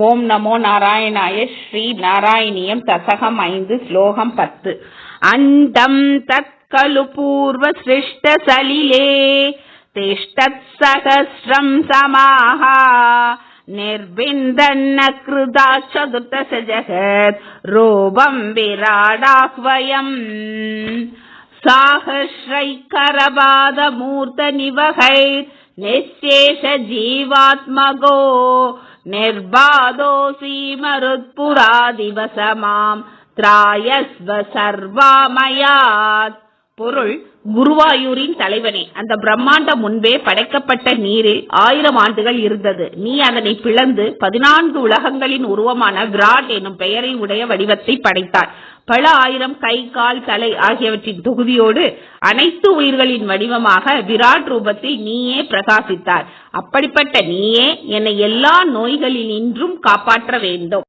ஓம் நமோ நாராயணாய. ஸ்ரீ நாராயணியம் தசகம் 5 ஸ்லோகம் 10. அண்டம் தத்கலு பூர்வ சிருஷ்ட சலிலே திஷ்டத் சகஸ்ரம் சமாஹா நிர்விந்தன்ன கிருதா சதுர்தச ஜகத் ரூபம் விராடாஹ்வயம் சாஹஸ்ரைக்கரபாத மூர்த்த நிவகை நிசேஷ ஜீவாத்மகோ நிர்பாதோசி மருத்புரா திவசமாம் திராயஸ்வ சர்வாமயாத். பொருள்: குருவாயூரின் தலைவனே, அந்த பிரம்மாண்டம் முன்பே படைக்கப்பட்ட நீரில் 1000 ஆண்டுகள் இருந்தது. நீ அதனை பிளந்து 14 உலகங்களின் உருவமான விராட் எனும் பெயரை உடைய வடிவத்தை படைத்தார். பல ஆயிரம் கை, கால், தலை ஆகியவற்றின் தொகுதியோடு அனைத்து உயிர்களின் வடிவமாக விராட் ரூபத்தில் நீயே பிரகாசித்தார். அப்படிப்பட்ட நீயே என்னை எல்லா நோய்களினின்றும் காப்பாற்ற வேண்டும்.